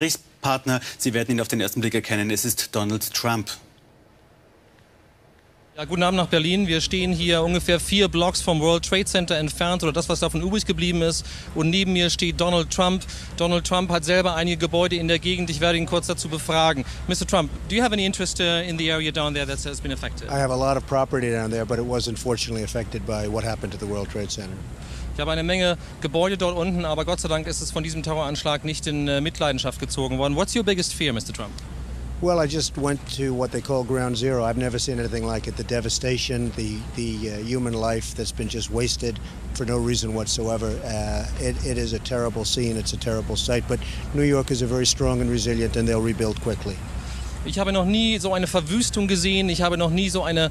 Gesprächspartner. Sie werden ihn auf den ersten Blick erkennen. Es ist Donald Trump. Ja, guten Abend nach Berlin. Wir stehen hier ungefähr 4 Blocks vom World Trade Center entfernt oder das, was davon übrig geblieben ist. Und neben mir steht Donald Trump. Donald Trump hat selber einige Gebäude in der Gegend. Ich werde ihn kurz dazu befragen. Mr. Trump, do you have any interest in the area down there that has been affected? I have a lot of property down there, but it was unfortunately affected by what happened to the World Trade Center. Ich habe eine Menge Gebäude dort unten, aber Gott sei Dank ist es von diesem Terroranschlag nicht in Mitleidenschaft gezogen worden. What's your biggest fear, Mr. Trump? Well, I just went to what they call ground zero. I've never seen anything like it. The devastation, the human life that's been just wasted for no reason whatsoever. It is a terrible scene. It's a terrible sight. But New York is a very strong and resilient, and they'll rebuild quickly. Ich habe noch nie so eine Verwüstung gesehen, ich habe noch nie so eine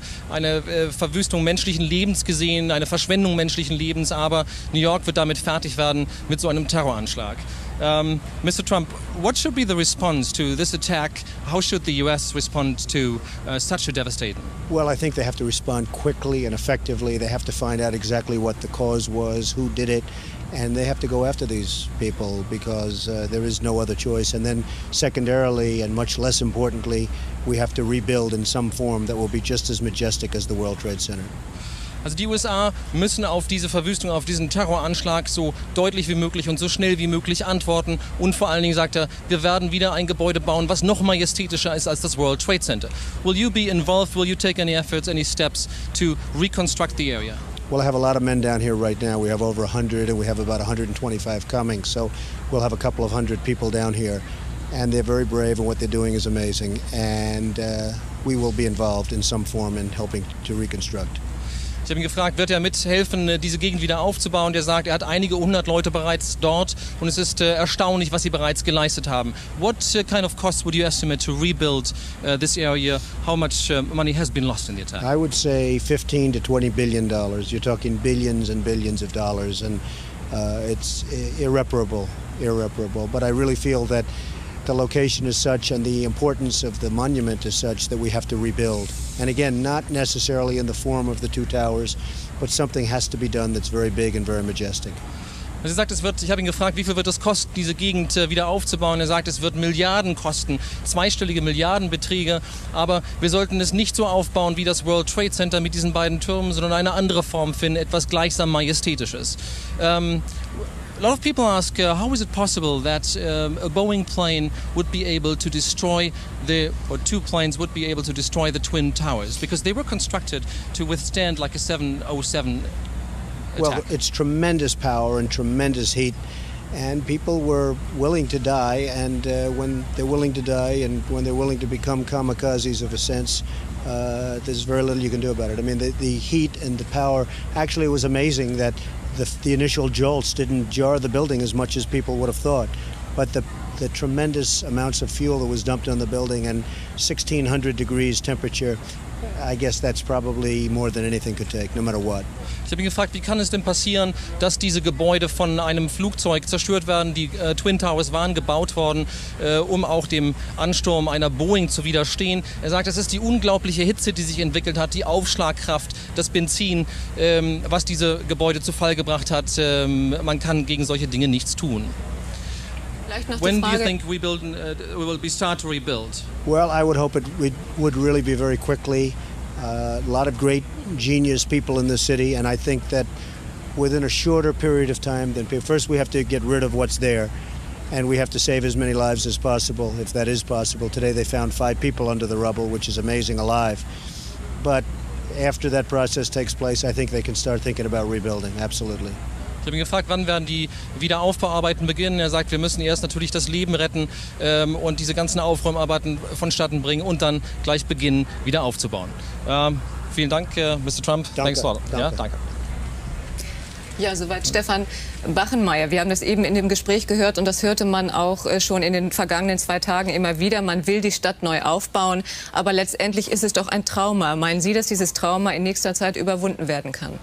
Verwüstung menschlichen Lebens gesehen, eine Verschwendung menschlichen Lebens, aber New York wird damit fertig werden mit so einem Terroranschlag. Mr. Trump, what should be the response to this attack? How should the US respond to such a devastating? Well, I think they have to respond quickly and effectively. They have to find out exactly what the cause was, who did it, and they have to go after these people because there is no other choice. And then secondarily, and much less importantly, we have to rebuild in some form that will be just as majestic as the World Trade Center. Also die USA müssen auf diese Verwüstung, auf diesen Terroranschlag so deutlich wie möglich und so schnell wie möglich antworten. Und vor allen Dingen sagt er, wir werden wieder ein Gebäude bauen, was noch majestätischer ist als das World Trade Center. Will you be involved? Will you take any efforts, any steps to reconstruct the area? Well, I have a lot of men down here right now. We have over 100 and we have about 125 coming. So we'll have a couple of hundred people down here. And they're very brave and what they're doing is amazing. And we will be involved in some form in helping to reconstruct. Ich habe ihn gefragt, wird er mithelfen, diese Gegend wieder aufzubauen? Der sagt, er hat einige 100 Leute bereits dort und es ist erstaunlich, was sie bereits geleistet haben. What kind of cost would you estimate to rebuild this area? How much money has been lost in the attack? I would say 15 to 20 billion dollars. You're talking billions and billions of dollars, and it's irreparable. But I really feel that the location is such and the importance of the monument is such that we have to rebuild. And again, not necessarily in the form of the two towers, but something has to be done that's very big and very majestic. Er sagt, ich habe ihn gefragt, wie viel wird es kosten, diese Gegend wieder aufzubauen. Er sagt, es wird Milliarden kosten, zweistellige Milliardenbeträge. Aber wir sollten es nicht so aufbauen wie das World Trade Center mit diesen beiden Türmen, sondern eine andere Form finden, etwas gleichsam Majestätisches. A lot of people ask, how is it possible that a Boeing plane would be able to destroy or two planes would be able to destroy the Twin Towers? Because they were constructed to withstand like a 707 attack. Well, it's tremendous power and tremendous heat. And people were willing to die, and when they're willing to die and when they're willing to become kamikazes of a sense, there's very little you can do about it. I mean, the heat and the power, actually it was amazing that the initial jolts didn't jar the building as much as people would have thought. But the tremendous amounts of fuel that was dumped on the building and 1,600 degrees temperature, I guess that's probably more than anything could take, no matter what. Ich habe ihn gefragt, wie kann es denn passieren, dass diese Gebäude von einem Flugzeug zerstört werden? Die Twin Towers waren gebaut worden, um auch dem Ansturm einer Boeing zu widerstehen. Er sagt, es ist die unglaubliche Hitze, die sich entwickelt hat, die Aufschlagkraft, das Benzin, was diese Gebäude zu Fall gebracht hat. Man kann gegen solche Dinge nichts tun. When do you think we will start to rebuild? Well, I would hope it would really be very quickly. A lot of great genius people in the city, and I think that within a shorter period of time than first we have to get rid of what's there, and we have to save as many lives as possible, if that is possible. Today they found 5 people under the rubble, which is amazing, alive. But after that process takes place, I think they can start thinking about rebuilding, absolutely. Ich habe ihn gefragt, wann werden die Wiederaufbauarbeiten beginnen. Er sagt, wir müssen erst natürlich das Leben retten und diese ganzen Aufräumarbeiten vonstatten bringen und dann gleich beginnen, wieder aufzubauen. Vielen Dank, Mr. Trump. Danke. Thanks a lot. Danke. Ja, danke. Ja, soweit Stefan Bachenmeier. Wir haben das eben in dem Gespräch gehört und das hörte man auch schon in den vergangenen 2 Tagen immer wieder. Man will die Stadt neu aufbauen, aber letztendlich ist es doch ein Trauma. Meinen Sie, dass dieses Trauma in nächster Zeit überwunden werden kann?